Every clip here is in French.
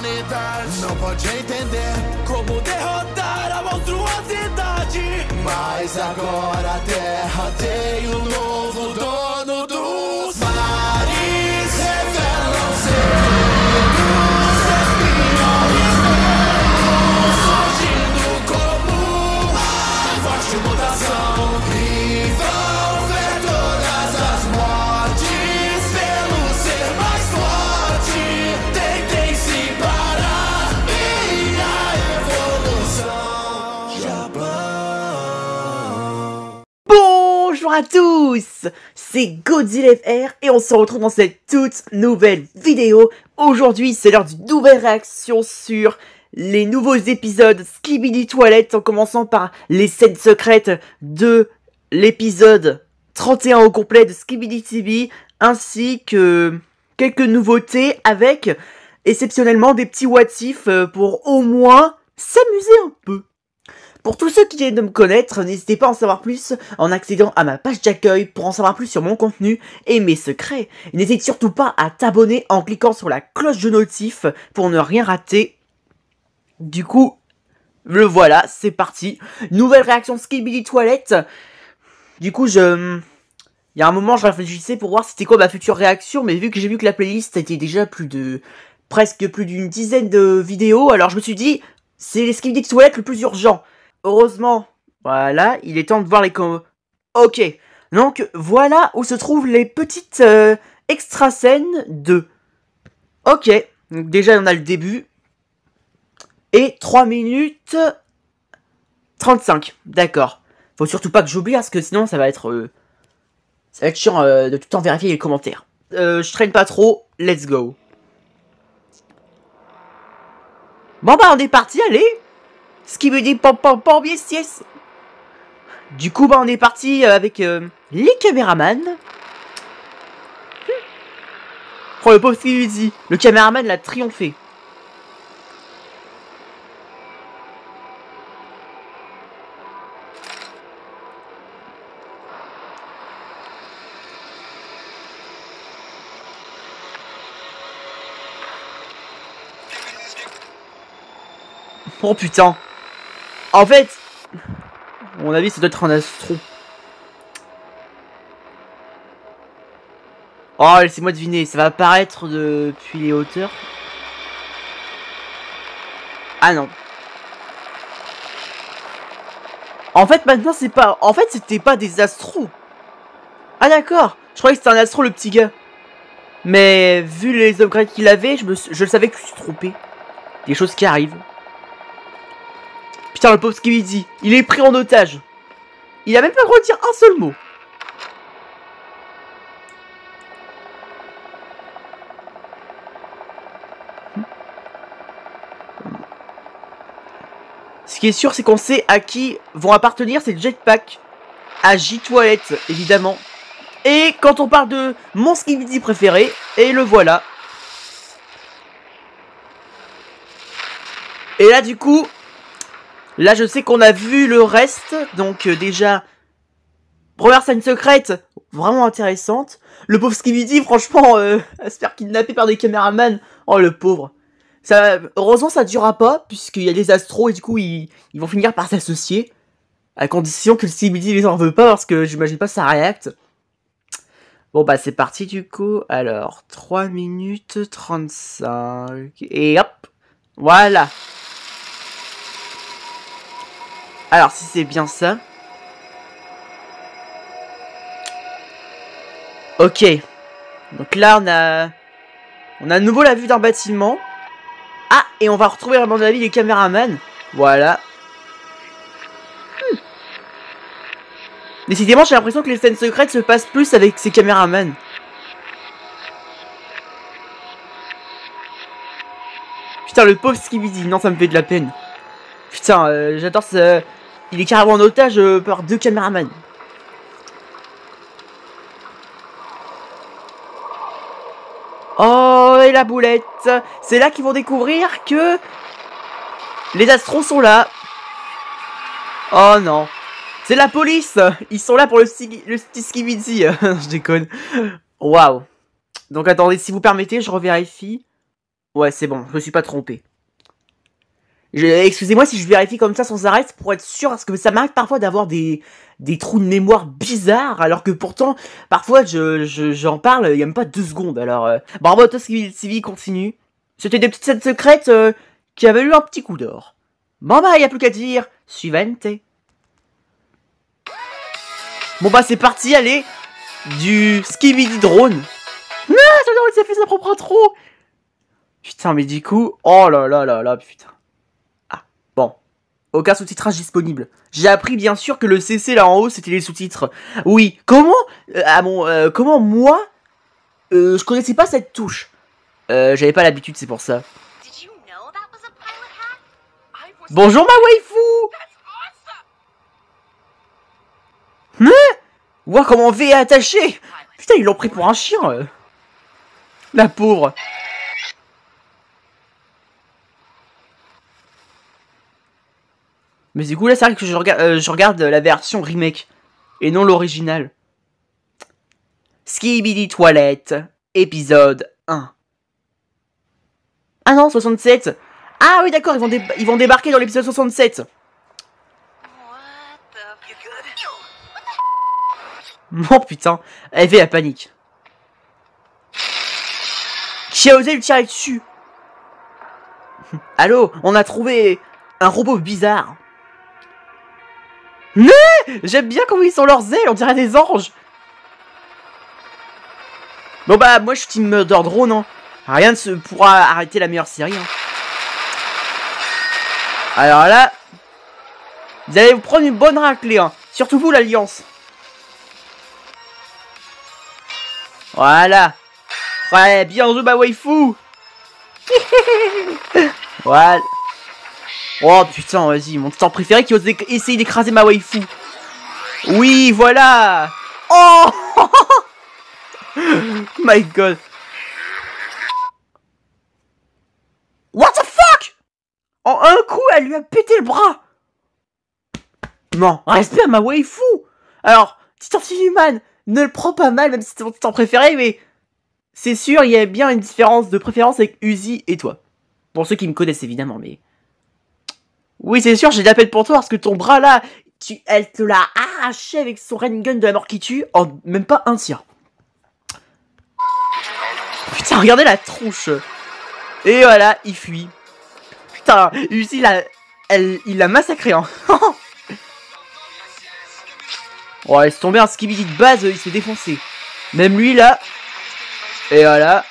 humanidade não pode entender como derrotar a monstruosidade. Mas agora a Terra tem um novo dono dos mares. Revelam segredos, espiões velhos, surgindo como uma forte mutação. E vão ver todas as mortes pelo ser mais forte. Tentem se parar e a evolução Japão. Bonjour à tous, c'est Godzilla FR et on se retrouve dans cette toute nouvelle vidéo. Aujourd'hui c'est l'heure d'une nouvelle réaction sur les nouveaux épisodes Skibidi Toilet, en commençant par les scènes secrètes de l'épisode 31 au complet de Skibidi TV, ainsi que quelques nouveautés avec exceptionnellement des petits what if pour au moins s'amuser un peu. Pour tous ceux qui viennent de me connaître, n'hésitez pas à en savoir plus en accédant à ma page d'accueil pour en savoir plus sur mon contenu et mes secrets. N'hésite surtout pas à t'abonner en cliquant sur la cloche de notif pour ne rien rater. Du coup, le voilà, c'est parti. Nouvelle réaction Skibidi Toilet. Du coup, il y a un moment, je réfléchissais pour voir c'était quoi ma future réaction, mais vu que j'ai vu que la playlist était déjà presque plus d'une dizaine de vidéos, alors je me suis dit, c'est les Skibidi Toilet le plus urgent. Heureusement, voilà, il est temps de voir les combos. Ok, donc voilà où se trouvent les petites extra scènes de... Ok, donc déjà on a le début. Et 3 minutes 35, d'accord. Faut surtout pas que j'oublie parce que sinon ça va être chiant de tout le temps vérifier les commentaires. Je traîne pas trop, let's go. Bon bah on est parti, allez. Ce qui me dit pam pam pam, yes yes. Du coup bah on est parti avec les caméramans. Oh le pauvre Skibidi, le caméraman l'a triomphé. Oh putain. En fait, à mon avis, ça doit être un astro. Oh, laissez-moi deviner, ça va apparaître depuis les hauteurs. Ah non. En fait, maintenant, c'est pas... En fait, c'était pas des astros. Ah d'accord. Je croyais que c'était un astro, le petit gars. Mais, vu les upgrades qu'il avait, je le savais que je me suis trompé. Des choses qui arrivent. Putain, le pauvre Skibidi, il est pris en otage. Il a même pas le droit de dire un seul mot. Ce qui est sûr, c'est qu'on sait à qui vont appartenir ces jetpacks. À J-Toilet, évidemment. Et quand on parle de mon Skibidi préféré, et le voilà. Et là, du coup... Là, je sais qu'on a vu le reste, donc déjà, première scène secrète, vraiment intéressante. Le pauvre Skibidi, franchement, se faire kidnapper par des caméramans. Oh, le pauvre. Ça, heureusement, ça durera pas, puisqu'il y a des astros, et du coup, ils vont finir par s'associer. À condition que le Skibidi les en veut pas, parce que j'imagine pas ça réacte. Bon, bah, c'est parti, du coup. Alors, 3 minutes 35. Et hop, voilà. Alors, si c'est bien ça. Ok. Donc là, on a à nouveau la vue d'un bâtiment. Ah, et on va retrouver, à mon avis, les caméramans. Voilà. Décidément, j'ai l'impression que les scènes secrètes se passent plus avec ces caméramans. Putain, le pauvre Skibidi. Non, ça me fait de la peine. Putain, j'adore ça. Il est carrément en otage par 2 caméramans. Oh, et la boulette. C'est là qu'ils vont découvrir que les astros sont là. Oh non. C'est la police. Ils sont là pour le petit Skibidi. Je déconne. Waouh. Donc attendez, si vous permettez, je revérifie. Ouais, c'est bon, je me suis pas trompé. Excusez-moi si je vérifie comme ça sans arrêt pour être sûr, parce que ça m'arrive parfois d'avoir des trous de mémoire bizarres, alors que pourtant, parfois, j'en parle, il y a même pas 2 secondes, alors... bravo à toi, Sylvie, continue. C'était des petites scènes secrètes qui avaient eu un petit coup d'or. Bon bah, y a plus qu'à dire, suivante. Bon bah, c'est parti, allez, du Skibidi Drone. Ah, il s'est fait sa propre intro. Putain, mais du coup, oh là là là là, putain. Bon, aucun sous-titrage disponible. J'ai appris bien sûr que le CC là en haut c'était les sous-titres. Oui, comment comment moi je connaissais pas cette touche. J'avais pas l'habitude, c'est pour ça. Bonjour ma waifu. Ouah, comment V est attaché. Putain, ils l'ont pris pour un chien. La pauvre. Mais du coup là c'est vrai que je regarde la version remake et non l'original. Skibidi Toilette, épisode 1. Ah non, 67. Ah oui d'accord, ils vont débarquer dans l'épisode 67. Oh putain, elle fait la panique. Qui a osé lui tirer dessus? Allô, on a trouvé un robot bizarre. Mais j'aime bien comment ils sont leurs ailes, on dirait des anges. Bon bah moi je suis team Murder Drone, hein. Rien ne pourra arrêter la meilleure série, hein. Alors là, vous allez vous prendre une bonne raclée, hein. Surtout vous l'Alliance. Voilà. Ouais, bien joué ma waifu. Voilà. Oh putain, vas-y, mon temps préféré qui ose essayer d'écraser ma waifu. Oui, voilà. Oh my god. What the fuck? En un coup, elle lui a pété le bras. Non, respect à ma waifu. Alors, Titan Human, ne le prends pas mal, même si c'est ton titan préféré, mais... c'est sûr, il y a bien une différence de préférence avec Uzi et toi. Pour ceux qui me connaissent, évidemment, mais... oui, c'est sûr, j'ai de la peine pour toi, parce que ton bras, là, elle te l'a arraché avec son rain gun de la mort qui tue, en même pas un tir. Putain, regardez la tronche. Et voilà, il fuit. Putain, Uzi, il l'a massacré, hein. Oh, laisse tomber un skibidi de base, il s'est défoncé. Même lui, là. Et voilà.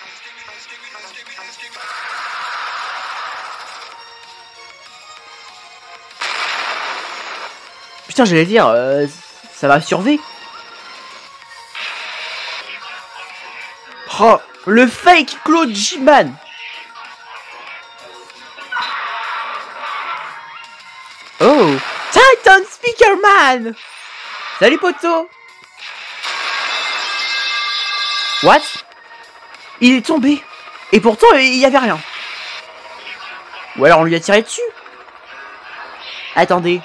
Putain, j'allais dire, ça va survivre. Oh, le fake Claude G-Man. Oh, Titan Speakerman. Salut poto. What? Il est tombé. Et pourtant, il y avait rien. Ou alors on lui a tiré dessus. Attendez.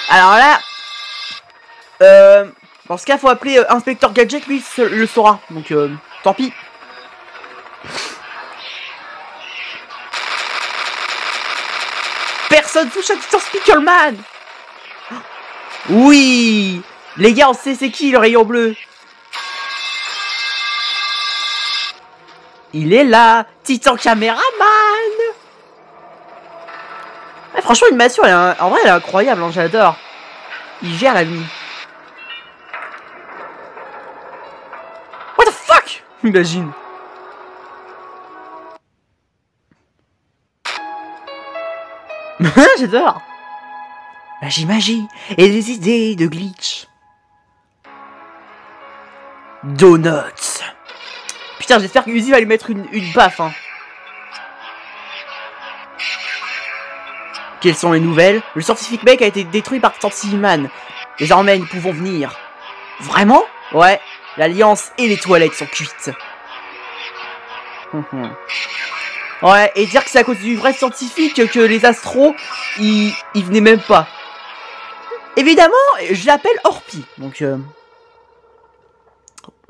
Alors là... dans ce cas, faut appeler Inspecteur Gadget, lui, le saura. Donc, tant pis. Personne touche à Titan Speakerman. Oui. Les gars, on sait c'est qui le rayon bleu. Il est là, Titan Caméraman. Ouais, franchement, l'animation, en vrai, elle est incroyable, hein, j'adore. Il gère la nuit. What the fuck? Imagine. J'adore. Magie et des idées de glitch. Donuts. Putain, j'espère que Uzi va lui mettre une baffe, hein. Quelles sont les nouvelles? Le Scientific Mec a été détruit par Tantiman. Désormais, nous pouvons venir. Vraiment? Ouais, l'Alliance et les toilettes sont cuites. Ouais, et dire que c'est à cause du vrai scientifique que les astros, ils venaient même pas. Évidemment, je l'appelle Orpi, donc...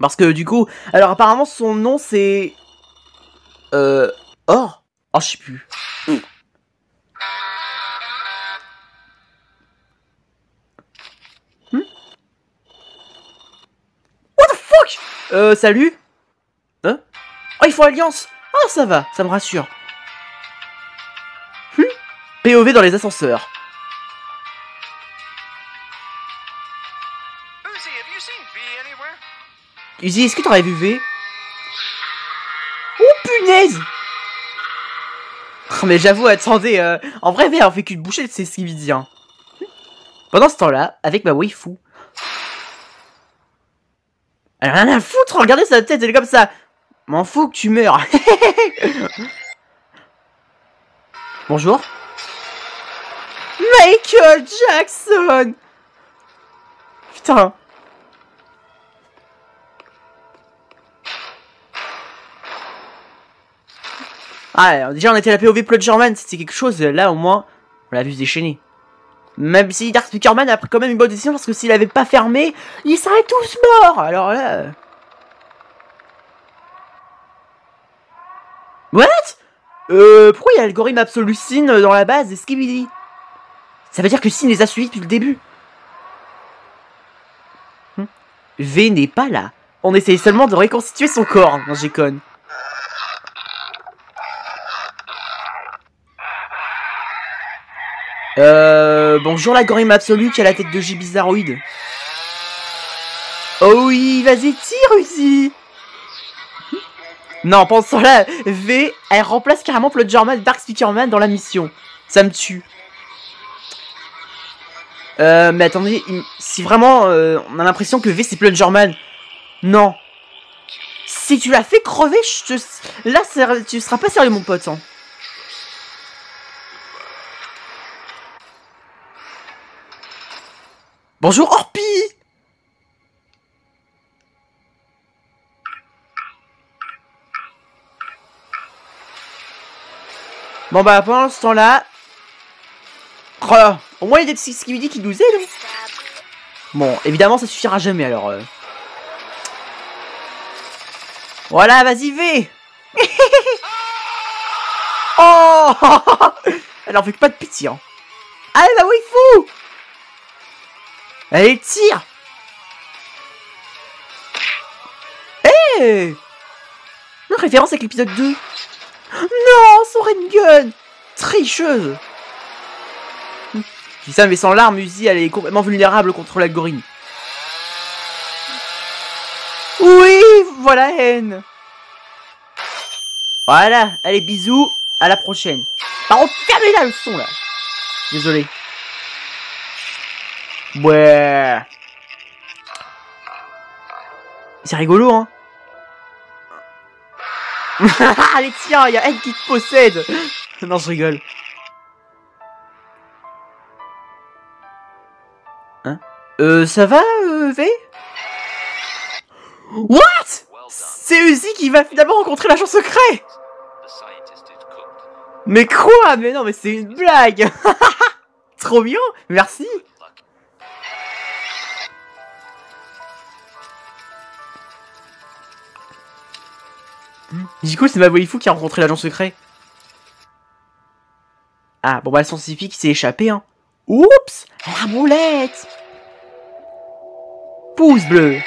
Parce que du coup... Alors apparemment son nom c'est... Or. Oh, je sais plus. What the fuck? Salut? Hein? Oh, ils font alliance. Ah, ça va, ça me rassure. POV dans les ascenseurs. Uzi, est-ce que t'aurais vu V? Oh, punaise! Oh, mais j'avoue, attendez, en vrai, V, on fait qu'une bouchée, c'est ce qu'il me dit, hein. Pendant ce temps-là, avec ma waifu. Elle a rien à foutre, regardez sa tête, elle est comme ça. M'en fous que tu meurs. Bonjour. Michael Jackson. Putain. Ah, déjà on était à la POV Plodgerman, c'était quelque chose, là au moins, on l'a vu se déchaîner. Même si Dark Speakerman a pris quand même une bonne décision, parce que s'il avait pas fermé, ils seraient tous morts. Alors là... What? Pourquoi il y a l'algorithme absolu Sin dans la base? Est-ce qu'il dit? Ça veut dire que Sin les a suivis depuis le début. V n'est pas là. On essaye seulement de reconstituer son corps. Non, j'ai conne. Bonjour l'algorithme absolu qui a la tête de J bizarroïde. Oh oui, vas-y, tire Uzi. Non, pendant ce temps-là, V, elle remplace carrément Plodgerman et Dark Speakerman dans la mission. Ça me tue. Mais attendez, si vraiment on a l'impression que V c'est Plodgerman, non. Si tu l'as fait crever, là, tu seras pas sérieux mon pote. Hein. Bonjour Orpi. Bon bah pendant ce temps-là... Oh, au moins il y a des petits skibidi qui nous aident. Bon, évidemment ça suffira jamais alors. Voilà, vas-y V. Oh. Elle en fait pas de pitié. Hein. Allez la waifu. Allez tire. Hey. Une référence avec l'épisode 2. Non, son Rengun. Tricheuse. Qui ça, mais sans l'arme, Uzi, elle est complètement vulnérable contre l'algorithme. Oui, voilà haine. Voilà, allez, bisous, à la prochaine. Par contre, fermez là le son, là. Désolé. Ouais. C'est rigolo, hein. Allez, tiens, il y a elle qui te possède. Non, je rigole. Hein? Ça va, V? What? C'est Uzi qui va finalement rencontrer l'agent secret. Mais quoi? Mais non, mais c'est une blague. Trop bien, merci. Du coup, c'est ma waifu qui a rencontré l'agent secret. Ah, bon bah le scientifique s'est échappé, hein. Oups, la boulette. Pouce bleu.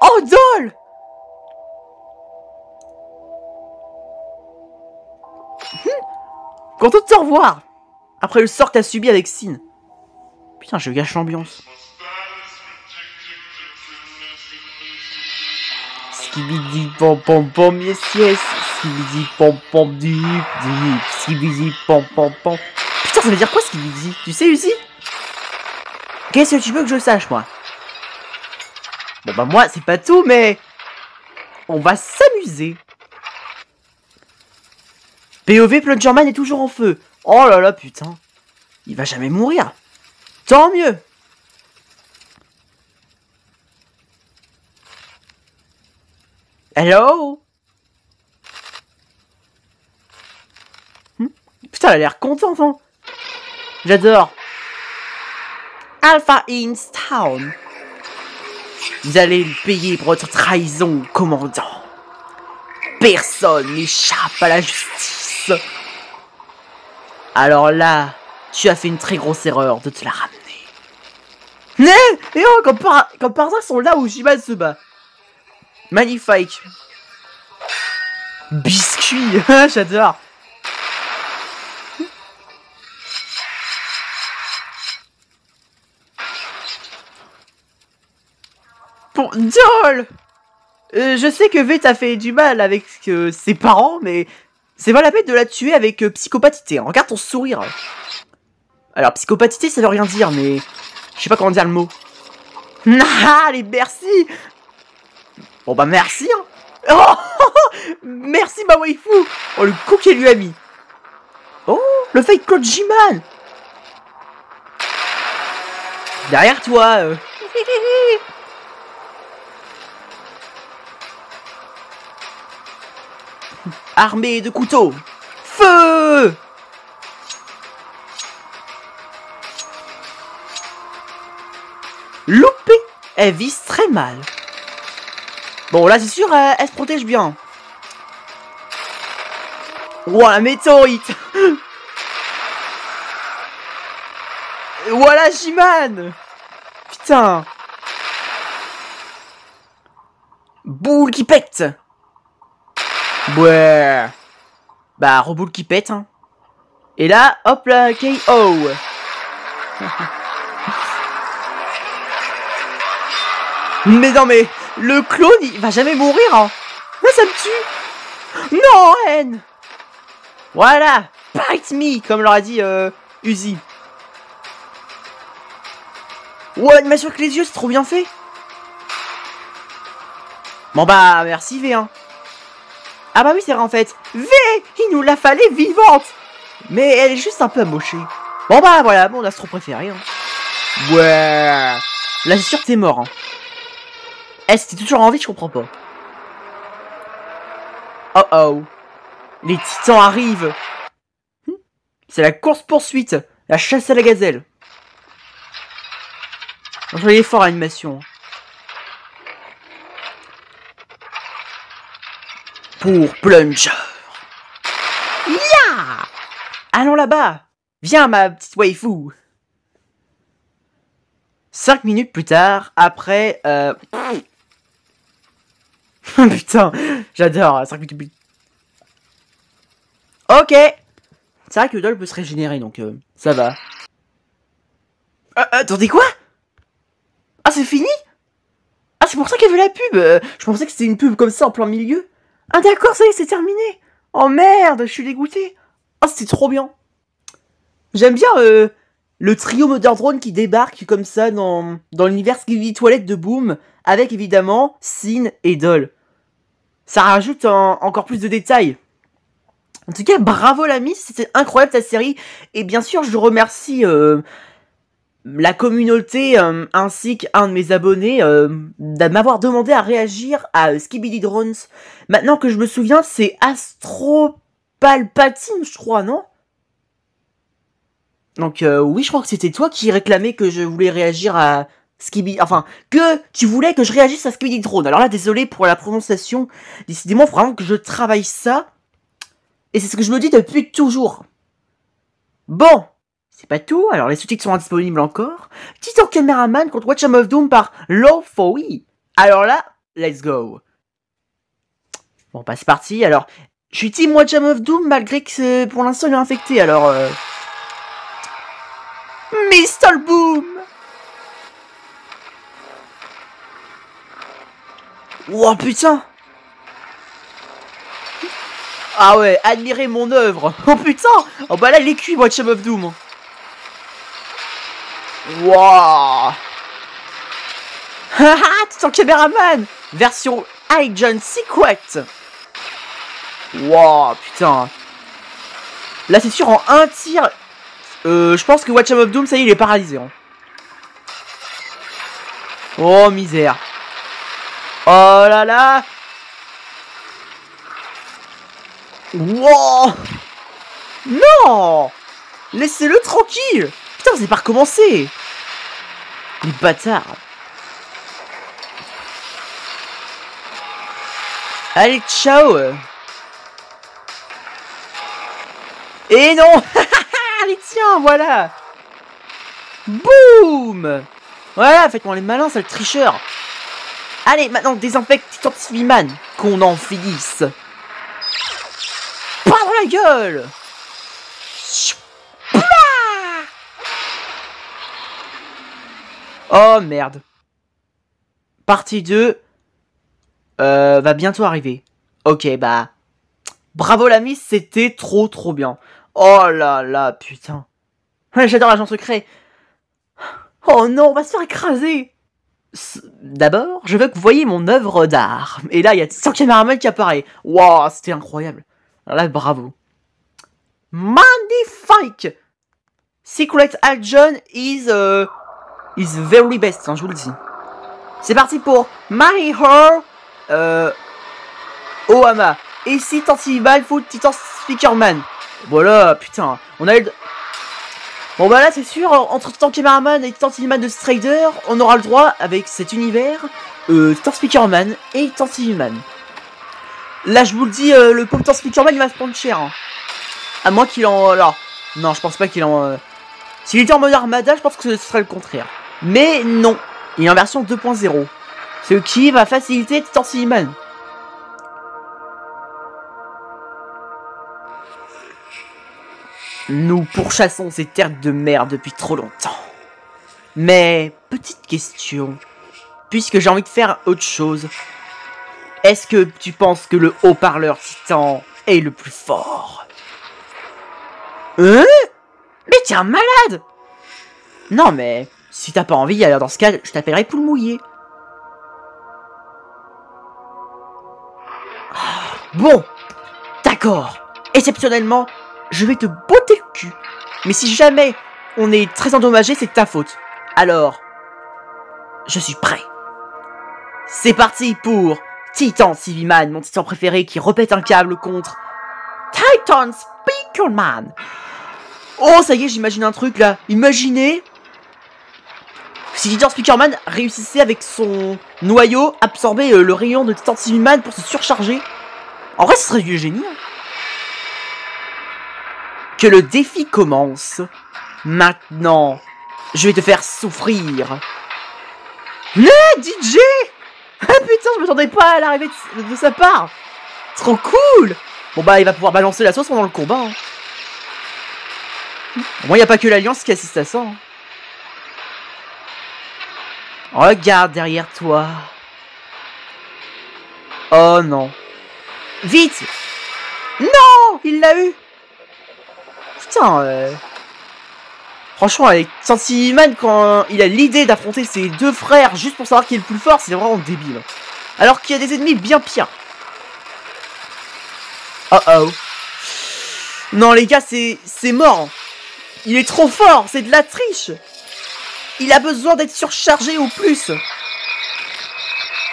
Oh, Doll. Content de te revoir. Après le sort que t'as subi avec Sin. Putain, je gâche l'ambiance. Skibidi pom pom pom yes yes. Skibidi pom pom dip dip. Skibidi pom pom pom. Putain, ça veut dire quoi Skibidi? Tu sais Uzi? Qu'est-ce que tu veux que je sache moi? Bon bah moi c'est pas tout mais... On va s'amuser. POV Plodgerman est toujours en feu. Oh là là putain. Il va jamais mourir. Tant mieux. Hello. Putain, elle a l'air contente, hein. J'adore. Alpha Inc. Town. Vous allez le payer pour votre trahison, commandant. Personne n'échappe à la justice. Alors là, tu as fait une très grosse erreur de te la ramener. Et oh, comme par hasard, ils sont là où Jiman se bat. Magnifique. Biscuit, j'adore. Bon, Dol, je sais que V t'a fait du mal avec ses parents, mais c'est pas la peine de la tuer avec psychopatité. Hein. Regarde ton sourire. Alors, psychopatité, ça veut rien dire, mais je sais pas comment dire le mot. Ah, allez, merci. Bon, bah, merci. Hein. Oh, merci, ma waifu. Oh, le coup qu'elle lui a mis. Oh, le fake Claude Jiman. Derrière toi. Armée de couteaux. Feu. Loupé. Elle vise très mal. Bon, là, c'est sûr, elle se protège bien. Ouah, la météorite. Voilà, Jiman. Putain. Boule qui pète. Ouais. Bah, reboule qui pète, hein. Et là, hop là, KO. Mais non, mais le clone, il va jamais mourir, hein. Là, ça me tue. Non, haine. Voilà. Bite me, comme leur a dit Uzi. Ouais, animation avec les yeux, c'est trop bien fait. Bon bah, merci V, hein. Ah bah oui, c'est vrai en fait. V, il nous la fallait vivante. Mais elle est juste un peu amochée. Bon bah voilà, mon astro préféré. Hein. Ouais. Là, c'est sûr que t'es mort. Hein. Est-ce que t'es toujours en vie? Je comprends pas. Oh oh. Les titans arrivent. C'est la course-poursuite. La chasse à la gazelle. Je voyais fort à l'animation. Pour Plunger. Yeah. Allons là-bas. Viens, ma petite waifu. 5 minutes plus tard, après... Putain, j'adore, 5 minutes plus... Ok. C'est vrai que le doll peut se régénérer, donc ça va. Attendez, quoi? Ah, c'est fini? Ah, c'est pour ça qu'il y avait la pub. Je pensais que c'était une pub comme ça, en plein milieu. Ah d'accord, ça y est, c'est terminé. Oh merde, je suis dégoûté. Oh, c'était trop bien. J'aime bien le trio Mother Drone qui débarque comme ça dans l'univers Skibidi Toilette de Boom, avec évidemment Sin et Doll. Ça rajoute encore plus de détails. En tout cas, bravo l'ami, c'était incroyable ta série. Et bien sûr, je remercie la communauté ainsi qu'un de mes abonnés de m'avoir demandé à réagir à Skibidi Drones. Maintenant que je me souviens, c'est Astro Palpatine, je crois, non? Donc oui, je crois que c'était toi qui réclamais que je voulais réagir à Skibidi... Enfin, que tu voulais que je réagisse à Skibidi Drone. Alors là, désolé pour la prononciation. Décidément, il faut vraiment que je travaille ça. Et c'est ce que je me dis depuis toujours. Bon, c'est pas tout. Alors les sous-titres sont indisponibles encore. Titan Cameraman contre Watch of Doom par Lofowi. Alors là, let's go. Bon, bah c'est parti. Alors, je suis team Watch of Doom malgré que pour l'instant il est infecté. Alors, Mr. Boom. Oh putain. Ah ouais, admirez mon œuvre. Oh putain. Oh bah là il est cuit Watch of Doom. Wouah. Haha, Titan Cameraman version Agent Secret. Wouah, putain. Là c'est sûr en un tir. Je pense que Watch of Doom, ça y est, il est paralysé. Hein. Oh misère. Oh là là. Wow. Non. Laissez-le tranquille. Putain, c'est pas recommencé. Les bâtards. Allez, ciao. Et non. Allez, tiens, voilà. Boum. Voilà, faites-moi les malins, sale tricheur. Allez, maintenant, désinfecte Titan Civiman. Qu'on en finisse. Pas dans la gueule. Oh, merde. Partie 2 va bientôt arriver. Ok, bah... Bravo l'ami, c'était trop bien. Oh là là, putain. J'adore l'agent secret. Oh non, on va se faire écraser. D'abord, je veux que vous voyez mon œuvre d'art. Et là, il y a 100 caméramans qui apparaît. Waouh, c'était incroyable. Alors là, bravo. Magnifique. Secret Agent is very best, hein, je vous le dis. C'est parti pour My Her Ohama. Et si Tantival faut Titan Speakerman. Voilà, putain, on a eu... Bon bah là c'est sûr, entre Titan Cameraman et Titan Civiman de Strider, on aura le droit, avec cet univers, Titan Speakerman et Titan Civiman. Là je vous le dis, le pauvre Titan Speakerman il va se prendre cher. Hein. À moins qu'il en... Alors, non, je pense pas qu'il en... S'il était en mode Armada, je pense que ce serait le contraire. Mais non, il est en version 2.0. Ce qui va faciliter Titan Civiman. Nous pourchassons ces terres de mer depuis trop longtemps. Mais, petite question. Puisque j'ai envie de faire autre chose. Est-ce que tu penses que le haut-parleur Titan est le plus fort? Hein? Mais t'es un malade! Non mais, si t'as pas envie, alors dans ce cas, je t'appellerai Poule Mouillée. Bon, d'accord. Exceptionnellement, je vais te botter le cul. Mais si jamais on est très endommagé, c'est de ta faute. Alors, je suis prêt. C'est parti pour Titan Civiman, mon titan préféré qui repète un câble contre Titan Speakerman. Oh, ça y est, j'imagine un truc là. Imaginez si Titan Speakerman réussissait avec son noyau absorber le rayon de Titan Civiman pour se surcharger. En vrai, ce serait du génie. Que le défi commence. Maintenant, je vais te faire souffrir. Le DJ! Ah putain, je m'attendais pas à l'arrivée de sa part. Trop cool. Bon bah, il va pouvoir balancer la sauce pendant le combat. Hein. Au moins, il n'y a pas que l'Alliance qui assiste à ça. Hein. Regarde derrière toi. Oh non. Vite! Non! Il l'a eu! Putain, franchement, avec Civiman, quand il a l'idée d'affronter ses deux frères juste pour savoir qui est le plus fort, c'est vraiment débile. Alors qu'il y a des ennemis bien pires. Oh oh. Non, les gars, c'est mort. Il est trop fort, c'est de la triche. Il a besoin d'être surchargé au plus.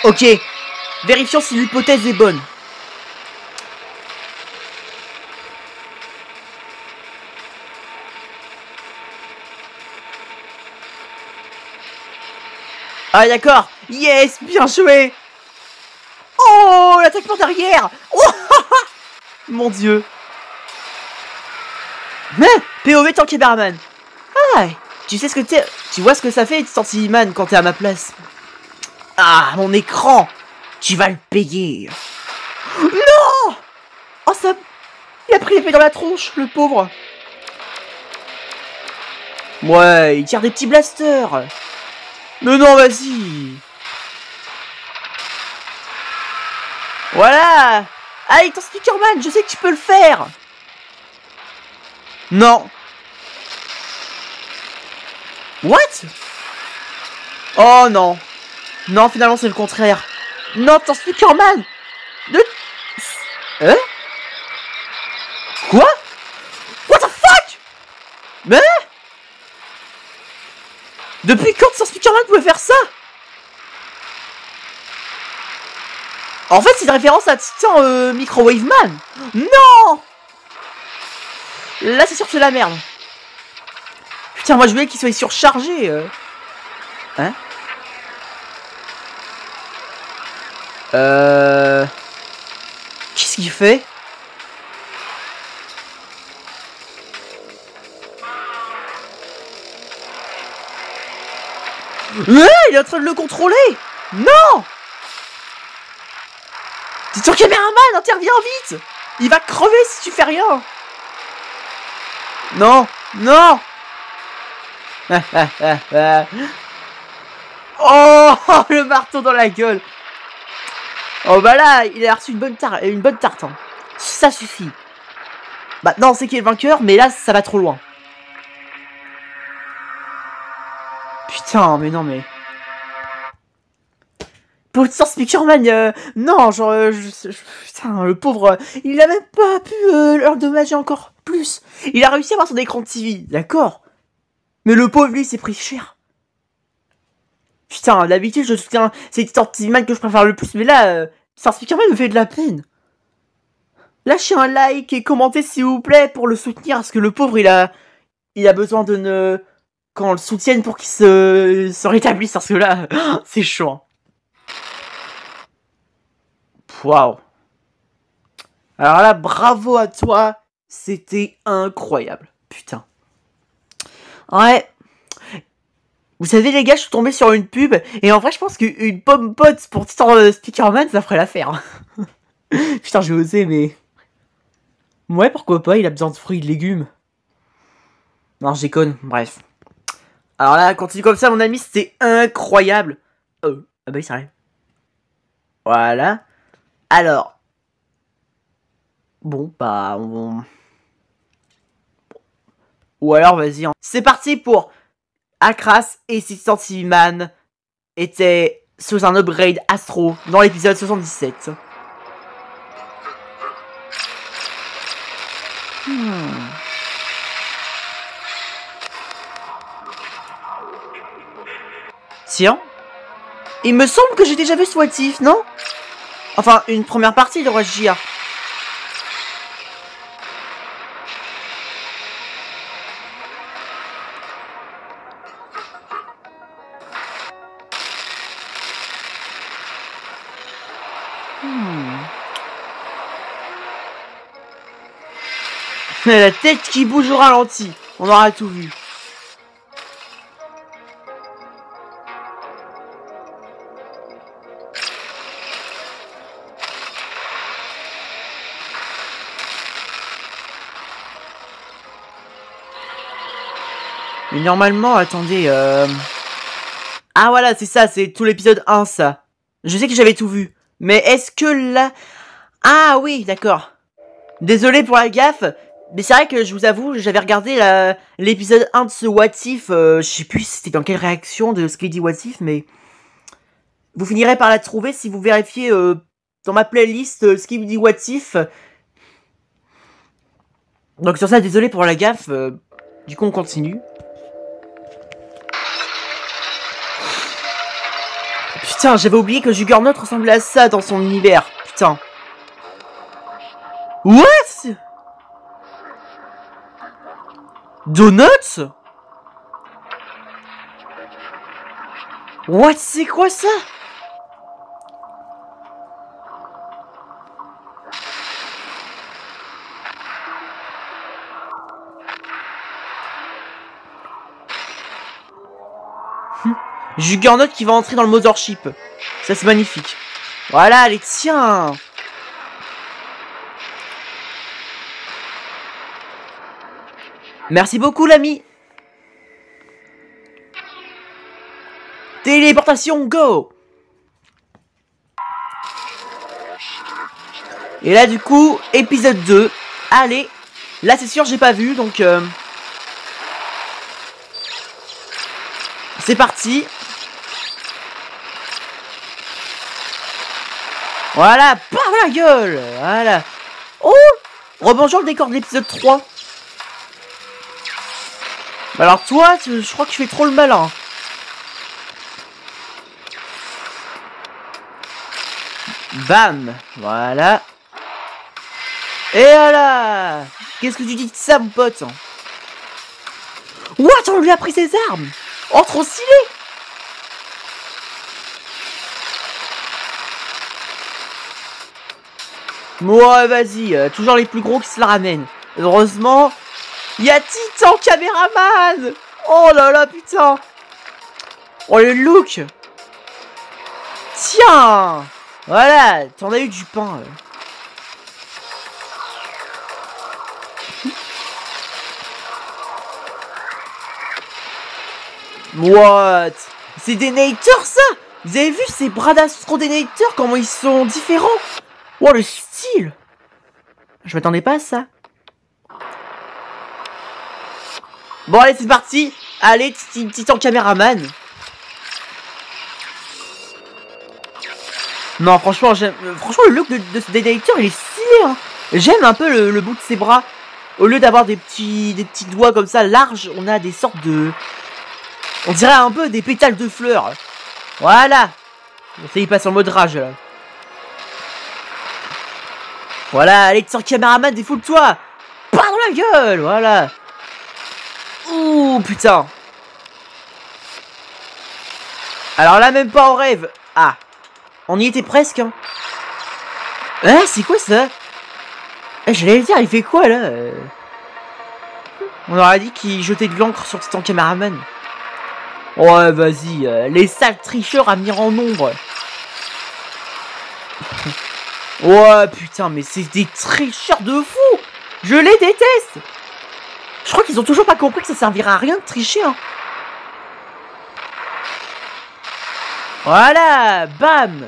Ok, vérifions si l'hypothèse est bonne. Ah d'accord, yes, bien joué. Oh, l'attaque par derrière. Oh, mon dieu. Mais, POV tant Barman. Ah, tu sais ce que t'es... Tu vois ce que ça fait, Titan Civiman, quand t'es à ma place. Ah, mon écran. Tu vas le payer. Non. Oh, ça... Il a pris l'épée dans la tronche, le pauvre. Ouais, il tire des petits blasters. Mais non, vas-y. Voilà. Allez, ton Speakerman, je sais que tu peux le faire. Non. What? Oh non. Non, finalement, c'est le contraire. Non, ton Speakerman. Hein? Quoi? What the fuck? Mais? Depuis quand ton Speakerman pouvait faire ça? En fait, c'est une référence à Titan Microwave Man. Non! Là, c'est sûr que c'est la merde. Putain, moi je voulais qu'il soit surchargé. Hein? Qu'est-ce qu'il fait? Il est en train de le contrôler! Non! C'est ton caméraman, interviens vite! Il va crever si tu fais rien! Non! Non! Oh! Le marteau dans la gueule! Oh bah là, il a reçu une bonne tarte. Hein. Ça suffit. Maintenant, on sait qui est le vainqueur, mais là, ça va trop loin. Putain, mais non, mais... Pourtant, Speakerman, non, genre... putain, le pauvre, il a même pas pu l'endommager encore plus. Il a réussi à avoir son écran de TV, d'accord. Mais le pauvre, lui, s'est pris cher. Putain, d'habitude, je soutiens... C'est Speakerman que je préfère le plus, mais là... Speakerman me fait de la peine. Lâchez un like et commentez, s'il vous plaît, pour le soutenir, parce que le pauvre, il a besoin qu'on le soutienne pour qu'il se rétablisse, parce que là, c'est chaud. Hein. Waouh. Alors là, bravo à toi. C'était incroyable. Putain. Ouais. Vous savez, les gars, je suis tombé sur une pub. Et en vrai, je pense qu'une pomme pote pour Titan Speakerman, ça ferait l'affaire. Putain, j'ai osé, mais... Ouais, pourquoi pas, il a besoin de fruits et de légumes. Non, je déconne, bref. Alors là, continue comme ça, mon ami, c'était incroyable. Ah bah, il s'arrête. Voilà. Alors. Bon, bah, Ou alors, vas-y. Hein. C'est parti pour Akras et Titan TV-Man étaient sous un upgrade Astro dans l'épisode 77. Tiens. Il me semble que j'ai déjà vu ce What If, non? Enfin, une première partie de Rush JR. La tête qui bouge au ralenti. On aura tout vu. Mais normalement, attendez, Ah voilà, c'est ça, c'est tout l'épisode 1, ça. Je sais que j'avais tout vu. Mais est-ce que là... Ah oui, d'accord. Désolé pour la gaffe. Mais c'est vrai que je vous avoue, j'avais regardé l'épisode 1 de ce What If. Je sais plus c'était dans quelle réaction de ce qu'il dit What If, mais... Vous finirez par la trouver si vous vérifiez dans ma playlist ce qu'il dit What If. Donc sur ça, désolé pour la gaffe. Du coup, on continue. Putain, j'avais oublié que Juggernaut ressemblait à ça dans son univers. Putain. What? Donuts? What? C'est quoi ça? Juggernaut qui va entrer dans le Mothership. Ça, c'est magnifique. Voilà, allez, tiens. Merci beaucoup, l'ami. Téléportation, go. Et là, du coup, épisode 2. Allez. Là, c'est sûr, j'ai pas vu, donc... C'est parti. Voilà, par la gueule. Voilà. Oh, rebonjour le décor de l'épisode 3. Alors toi, je crois que tu fais trop le malin. Bam. Voilà. Et voilà. Qu'est-ce que tu dis de ça, mon pote? What? On lui a pris ses armes. Oh, trop stylé. Ouais, vas-y, toujours les plus gros qui se la ramènent. Heureusement, il y a Titan Caméraman. Oh là là, putain. Oh, le look. Tiens. Voilà, t'en as eu du pain. What? C'est Denator, ça? Vous avez vu ces bras d'Astro Denator, comment ils sont différents? Oh, le style. Je m'attendais pas à ça. Bon, allez, c'est parti. Allez, Titan Caméraman. Non, franchement, franchement, le look de ce Denator, il est stylé, hein. J'aime un peu le bout de ses bras. Au lieu d'avoir des petits doigts comme ça, larges, on a des sortes de... On dirait un peu des pétales de fleurs. Voilà. Ça y passe en mode rage, là. Voilà, allez, Titan Caméraman, défoule-toi. Pas dans la gueule, voilà. Ouh, putain. Alors là, même pas en rêve. Ah. On y était presque, hein. Hein, c'est quoi ça? J'allais le dire, il fait quoi, là? On aurait dit qu'il jetait de l'encre sur Titan Caméraman. Ouais, vas-y, les sales tricheurs à venir en nombre. Ouais, putain, mais c'est des tricheurs de fou. Je les déteste. Je crois qu'ils ont toujours pas compris que ça servira à rien de tricher, hein. Voilà, bam.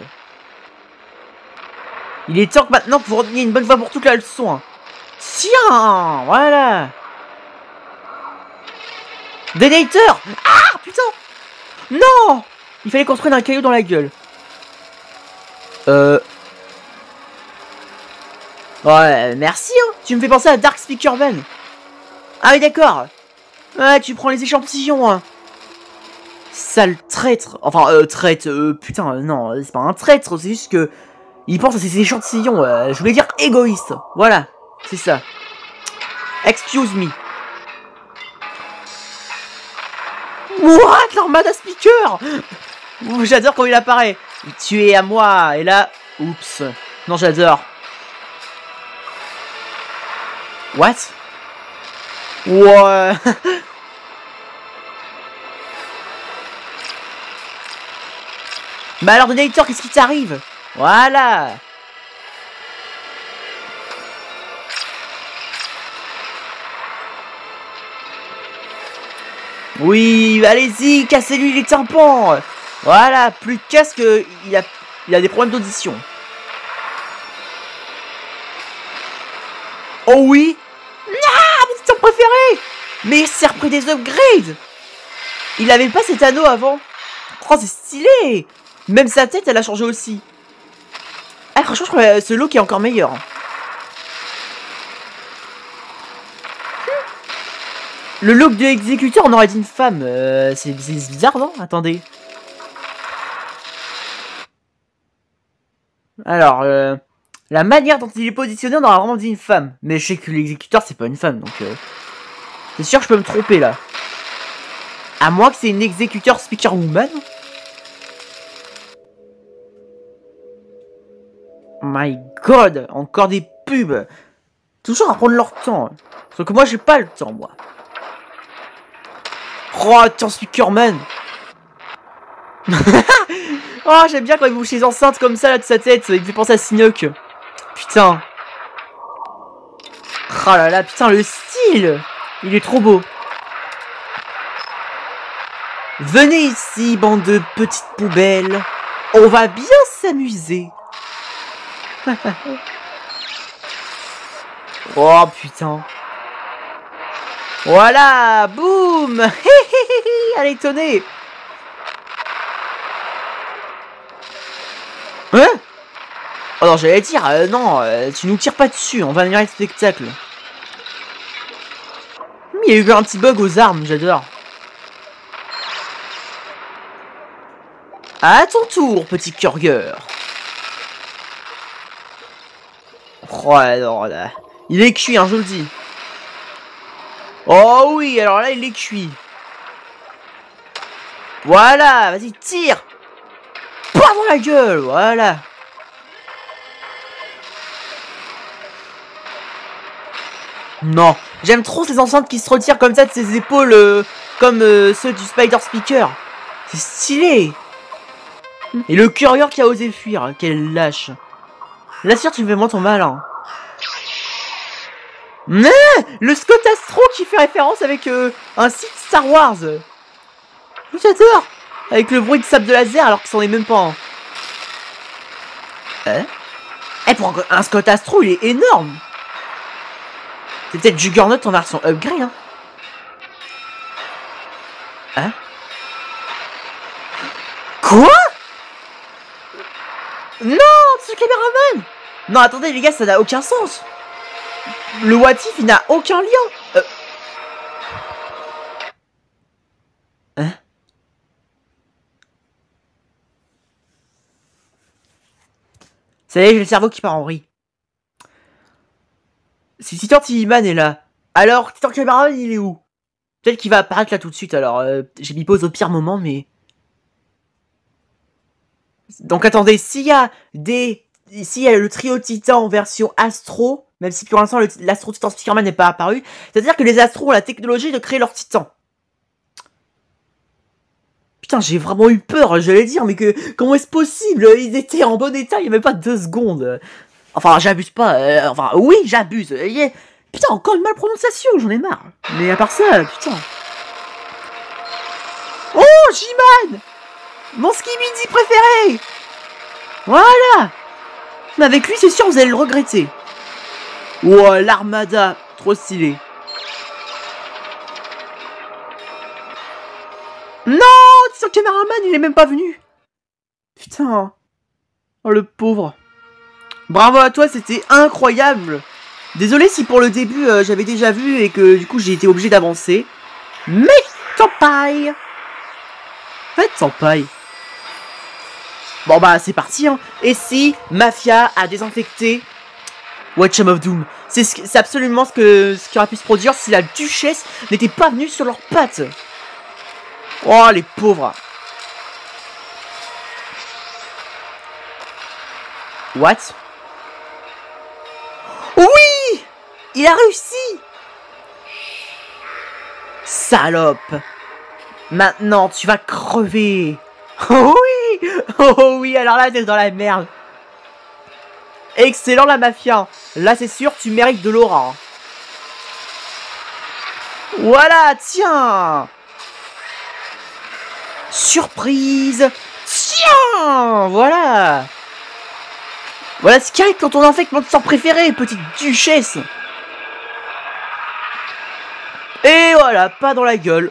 Il est temps que maintenant pour retenir une bonne fois pour toute la leçon, hein. Tiens, voilà. Denator. Ah, putain. Non. Il fallait construire un caillou dans la gueule. Ouais, merci, hein. Tu me fais penser à Dark Speakerman. Ah oui, d'accord. Ouais, tu prends les échantillons, hein. Sale traître. Enfin, putain, non, c'est pas un traître, c'est juste que... Il pense à ses échantillons, je voulais dire égoïste. Voilà, c'est ça. Excuse me. What? L'armada speaker. J'adore quand il apparaît. Tu es à moi. Et là, oups. Non, j'adore. What? Ouais. Bah alors, Denator, qu'est-ce qui t'arrive? Voilà. Oui, allez-y, cassez-lui les tympans. Voilà, plus de casque, il a des problèmes d'audition. Oh oui. Ah, mon titan préféré. Mais il s'est repris des upgrades. Il avait pas cet anneau avant. Oh, c'est stylé. Même sa tête, elle a changé aussi. Ah, franchement, je trouve ce look est encore meilleur. Le look de l'exécuteur, on aurait dit une femme. C'est bizarre, non? Attendez. Alors, la manière dont il est positionné, on aurait vraiment dit une femme. Mais je sais que l'exécuteur, c'est pas une femme, donc... c'est sûr que je peux me tromper, là. À moins que c'est une exécuteur speaker woman. My god, encore des pubs. Toujours à prendre leur temps. Sauf que moi, j'ai pas le temps, moi. Oh, attends, Speakerman. Oh, j'aime bien quand il bouge les enceintes comme ça, là, de sa tête. Il me fait penser à Sinoc. Putain. Oh là là, putain, le style. Il est trop beau. Venez ici, bande de petites poubelles. On va bien s'amuser. Oh putain. Voilà, boum. Allez, tenez. Hein? Oh non, j'allais dire, non, tu nous tires pas dessus, on va venir le spectacle. Il y a eu un petit bug aux armes, j'adore. À ton tour, petit curgueur. Oh alors là, il est cuit, hein, je vous le dis. Oh oui, alors là, il est cuit. Voilà, vas-y, tire. Pas dans la gueule, voilà. Non, j'aime trop ces enceintes qui se retirent comme ça de ses épaules, comme ceux du Spider Speaker. C'est stylé. Et le courrier qui a osé fuir, quel lâche. Là, sûr, tu me fais moins ton malin. Mais le Scott Astro qui fait référence avec un site Star Wars. J'adore. Avec le bruit de sable de laser alors qu'il s'en est même pas un. Hein? Eh, pour un Scott Astro, il est énorme. C'est peut-être Juggernaut en version upgrade, hein. Hein? Quoi? Non, c'est le caméraman. Non, attendez les gars, ça n'a aucun sens. Le what if, il n'a aucun lien. Hein? Ça y est, j'ai le cerveau qui part en vrille. Si Titan TV-Man est là, alors Titan Cameraman, il est où? Peut-être qu'il va apparaître là tout de suite, alors j'ai mis pause au pire moment, mais... Donc attendez, s'il y a le trio Titan en version Astro, même si pour l'instant l'Astro Titan Speakerman n'est pas apparu, c'est-à-dire que les Astros ont la technologie de créer leur Titan. Putain, j'ai vraiment eu peur, j'allais dire, mais comment est-ce possible? Ils étaient en bon état, il n'y avait pas 2 secondes. Enfin, j'abuse pas, enfin, oui, j'abuse. Putain, encore une malprononciation, j'en ai marre. Mais à part ça, putain. Oh, J-Man! Mon Skibidi préféré! Voilà! Mais avec lui, c'est sûr, vous allez le regretter. Wow, l'Armada, trop stylé. Non! Titan Cameraman, il est même pas venu. Putain. Oh, le pauvre. Bravo à toi, c'était incroyable. Désolé si pour le début, j'avais déjà vu et que du coup, j'ai été obligé d'avancer. Mais tant paille. En fait, tant paille. Bon bah, c'est parti, hein. Et si Mafia a désinfecté Watcham of Doom? C'est absolument ce qui aurait pu se produire si la Duchesse n'était pas venue sur leurs pattes. Oh, les pauvres. What? Oui! Il a réussi! Salope! Maintenant, tu vas crever! Oh oui! Oh oui, alors là, t'es dans la merde! Excellent, la Mafia! Là, c'est sûr, tu mérites de l'aura. Voilà, tiens! Surprise! Tiens! Voilà! Voilà ce qui arrive quand on infecte mon sang préféré, petite duchesse! Et voilà, pas dans la gueule.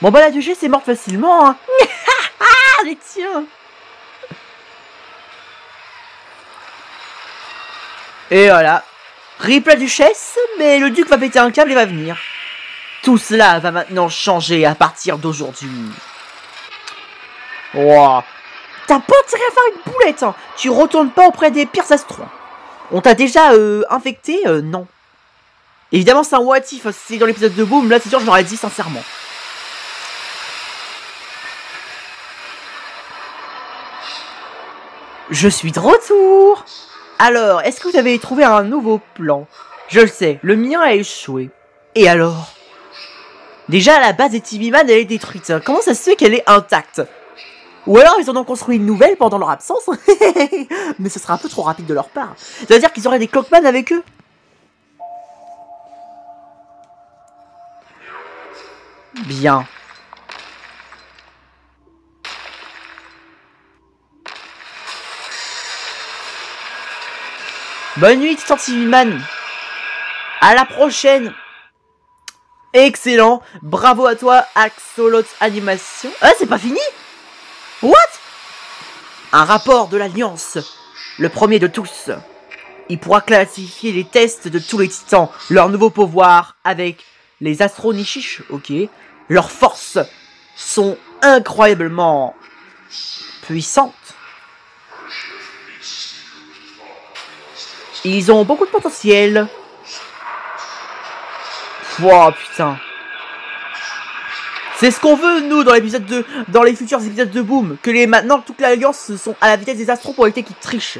Bon bah la duchesse est morte facilement, hein. Les tiens. Et voilà. Rip la duchesse, mais le duc va péter un câble et va venir. Tout cela va maintenant changer à partir d'aujourd'hui. Wow. T'as pas intérêt à faire une boulette, hein. Tu retournes pas auprès des pires astros. On t'a déjà infecté? Non. Évidemment, c'est un what if. C'est dans l'épisode de Boom. Là, c'est sûr, je l'aurais dit sincèrement. Je suis de retour. Alors, est-ce que vous avez trouvé un nouveau plan? Je le sais, le mien a échoué. Et alors? Déjà, la base des TV-Man, elle est détruite. Comment ça se fait qu'elle est intacte? Ou alors, ils en ont construit une nouvelle pendant leur absence. Mais ce serait un peu trop rapide de leur part. Ça veut dire qu'ils auraient des Clockman avec eux? Bien. Bonne nuit, Titan TV-Man. À la prochaine. Excellent. Bravo à toi, Axolot Animation. Ah, c'est pas fini? What? Un rapport de l'Alliance. Le premier de tous. Il pourra classifier les tests de tous les titans. Leurs nouveaux pouvoirs avec les Astro Nishish. Ok. Leurs forces sont incroyablement puissantes. Ils ont beaucoup de potentiel. Wow, putain. C'est ce qu'on veut, nous, dans l'épisode 2, dans les futurs épisodes de Boom. Que maintenant, toute l'Alliance sont à la vitesse des astros pour éviter qu'ils trichent.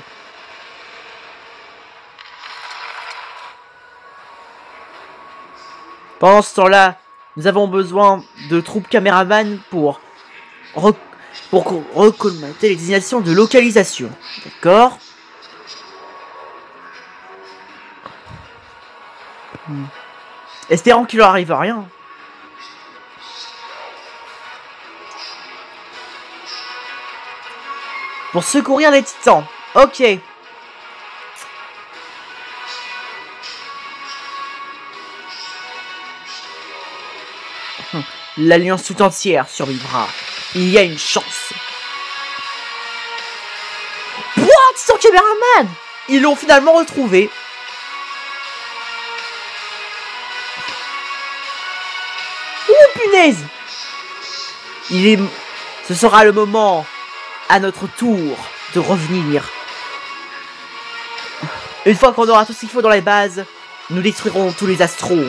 Pendant ce temps-là, nous avons besoin de troupes caméraman pour recommander les désignations de localisation. D'accord? Espérons qu'il leur arrive rien. Pour secourir les titans. Ok. L'Alliance tout entière survivra. Il y a une chance. What? Titan Cameraman! Ils l'ont finalement retrouvé. Oh punaise! Ce sera le moment, à notre tour, de revenir. Une fois qu'on aura tout ce qu'il faut dans les bases, nous détruirons tous les astros.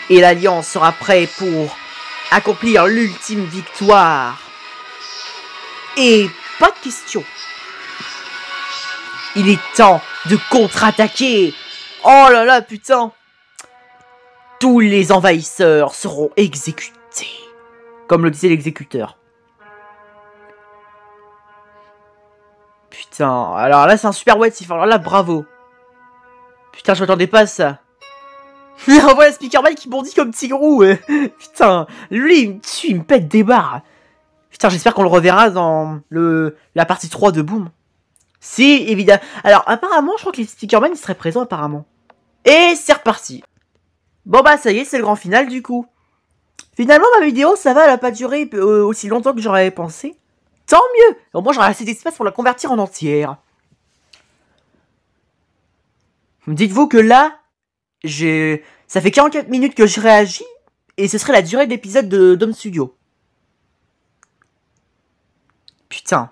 Et l'Alliance sera prête pour accomplir l'ultime victoire. Et pas de question. Il est temps de contre-attaquer. Oh là là, putain. Tous les envahisseurs seront exécutés. Comme le disait l'exécuteur. Putain, alors là c'est un super what if. Alors là, bravo. Putain, je m'attendais pas à ça. On voit la Speakerman qui bondit comme Tigrou. Putain, lui il me tue, il me pète des barres. Putain, j'espère qu'on le reverra dans la partie 3 de Boom. Si, évidemment. Alors, apparemment, je crois que les Speakerman ils seraient présents apparemment. Et c'est reparti. Bon bah ça y est, c'est le grand final du coup. Finalement, ma vidéo, ça va, elle a pas duré aussi longtemps que j'aurais pensé. Tant mieux. Au moins, j'aurai assez d'espace pour la convertir en entière. Dites-vous que là, ça fait 44 minutes que je réagis, et ce serait la durée de l'épisode de Dome Studio. Putain.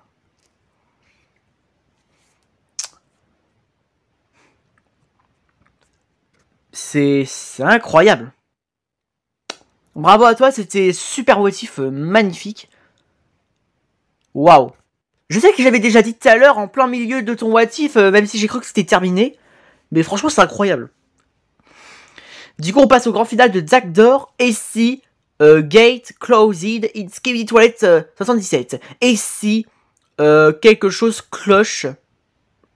C'est incroyable. Bravo à toi, c'était super motif, magnifique. Waouh. Je sais que j'avais déjà dit tout à l'heure, en plein milieu de ton what if, même si j'ai cru que c'était terminé. Mais franchement, c'est incroyable. Du coup, on passe au grand final de Zack Door. Et si Gate Closed in Skibidi Toilet 77. Et si quelque chose cloche.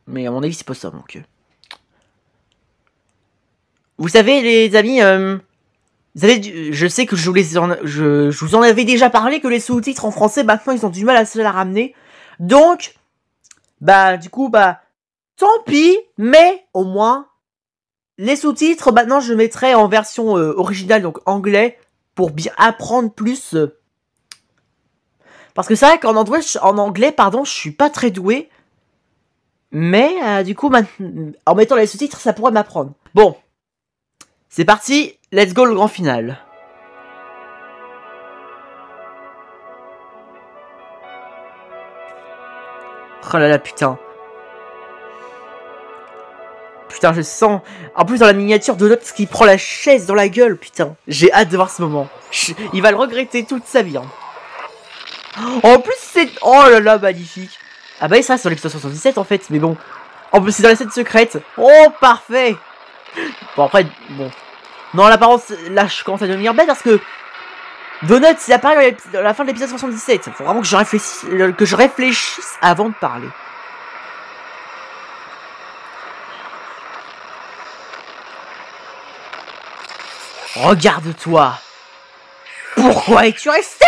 Mais à mon avis, c'est pas ça, donc. Vous savez, les amis, je sais que je vous en avais déjà parlé, que les sous-titres en français, maintenant, ils ont du mal à se la ramener. Donc, bah, du coup, bah, tant pis, mais au moins, les sous-titres, maintenant, je mettrai en version originale, donc anglais, pour bien apprendre plus. Parce que c'est vrai qu'en anglais, pardon, je suis pas très doué. Mais, du coup, en mettant les sous-titres, ça pourrait m'apprendre. Bon. C'est parti, let's go le grand final. Oh là là, putain. Putain, je sens... En plus, dans la miniature de Note, qui prend la chaise dans la gueule, putain. J'ai hâte de voir ce moment. Il va le regretter toute sa vie. Hein. En plus, c'est... Oh là là, magnifique. Ah bah, ça, c'est dans l'épisode 77, en fait. Mais bon. En plus, c'est dans la scène secrète. Oh, parfait. Bon, après, bon... Non, l'apparence, là, je commence à devenir bête parce que Donut, il apparaît à la fin de l'épisode 77. Faut vraiment que je réfléchisse avant de parler. Regarde-toi. Pourquoi es-tu resté?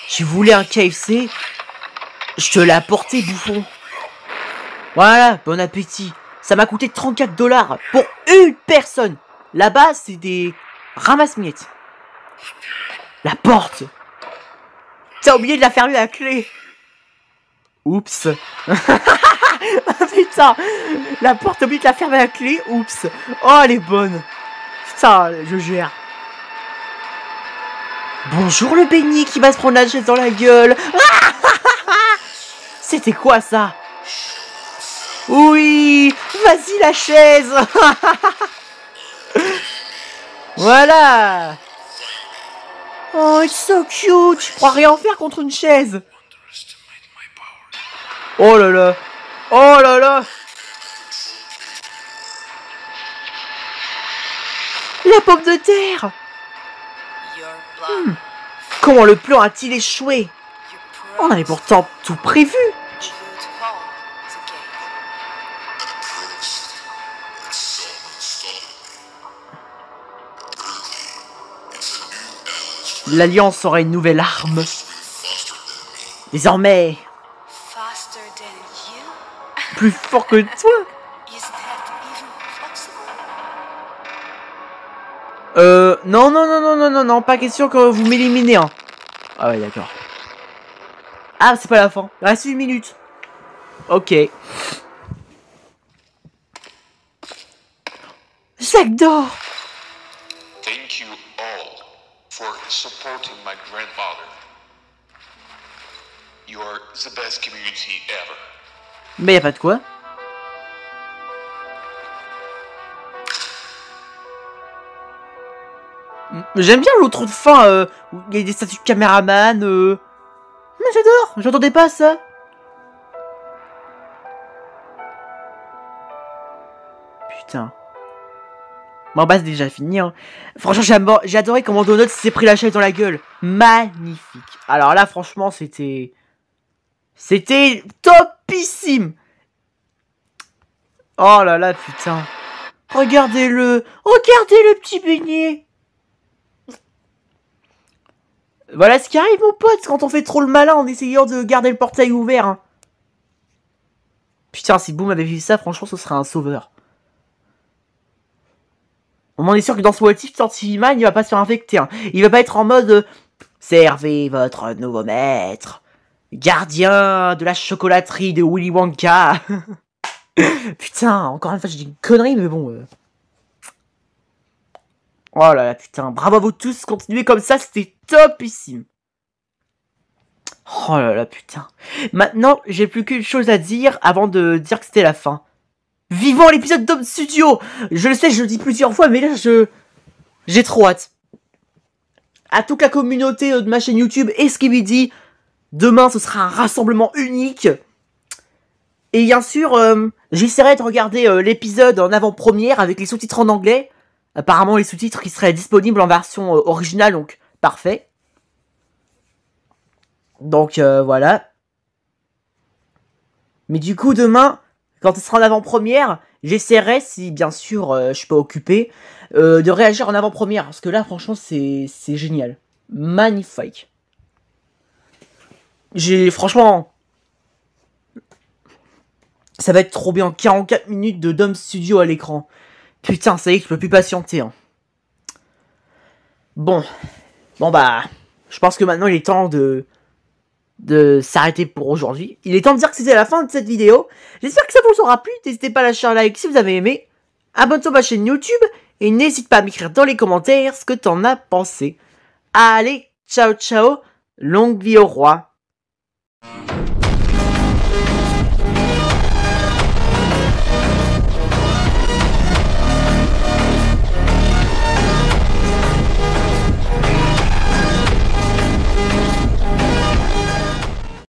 Tu voulais un KFC? Je te l'ai apporté, bouffon. Voilà, bon appétit. Ça m'a coûté 34 $ pour une personne. Là-bas, c'est des ramasse-miettes. La porte. T'as oublié de la fermer à la clé. Oups. Putain. La porte, t'as oublié de la fermer à la clé. Oups. Oh, elle est bonne. Putain, je gère. Bonjour le beignet qui va se prendre la chaise dans la gueule. C'était quoi ça? Oui, vas-y la chaise. Voilà. Oh, it's so cute. Je pourrais rien faire contre une chaise. Oh là là. Oh là là. La pomme de terre. Comment le plan a-t-il échoué? On avait pourtant tout prévu. L'Alliance aura une nouvelle arme. Désormais, plus fort que toi. Non, pas question que vous m'éliminez, hein. Ah ouais, d'accord. Ah, c'est pas la fin. Il reste 1 minute. Ok. Sac d'or. Thank you all for supporting my grandfather. You are the best community ever. Mais y a pas de quoi. J'aime bien l'autre de fin, où il y a des statues de caméraman, Mais j'adore, j'entendais pas ça. Putain. Bon bah c'est déjà fini, hein. Franchement j'ai adoré comment Donut s'est pris la chaise dans la gueule. Magnifique. Alors là franchement c'était topissime. Oh là là putain. Regardez-le petit beignet. Voilà ce qui arrive mon pote quand on fait trop le malin en essayant de garder le portail ouvert, hein. Putain si Boom avait vu ça franchement ce serait un sauveur. On en est sûr que dans ce What If, Tortiman, il va pas se faire infecter. Hein. Il va pas être en mode servez votre nouveau maître, gardien de la chocolaterie de Willy Wonka. Putain, encore une fois, je dis une connerie, mais bon. Oh là là, putain, bravo à vous tous, continuez comme ça, c'était topissime. Oh là là, putain. Maintenant, j'ai plus qu'une chose à dire avant de dire que c'était la fin. Vivant l'épisode d'Homme Studio. Je le sais, je le dis plusieurs fois, mais là, j'ai trop hâte. À toute la communauté de ma chaîne YouTube et Skibidi, demain, ce sera un rassemblement unique. Et bien sûr, j'essaierai de regarder l'épisode en avant-première avec les sous-titres en anglais. Apparemment, les sous-titres qui seraient disponibles en version originale, donc parfait. Donc, voilà. Mais du coup, demain... Quand ce sera en avant-première, j'essaierai, si bien sûr je suis pas occupé, de réagir en avant-première. Parce que là, franchement, c'est génial. Magnifique. Franchement... Ça va être trop bien. 44 minutes de Dom Studio à l'écran. Putain, ça y est, je peux plus patienter. Hein. Bon bah... Je pense que maintenant, il est temps de s'arrêter pour aujourd'hui. Il est temps de dire que c'était la fin de cette vidéo. J'espère que ça vous aura plu. N'hésitez pas à lâcher un like si vous avez aimé. Abonne-toi à ma chaîne YouTube. Et n'hésite pas à m'écrire dans les commentaires ce que t'en as pensé. Allez, ciao ciao. Longue vie au roi.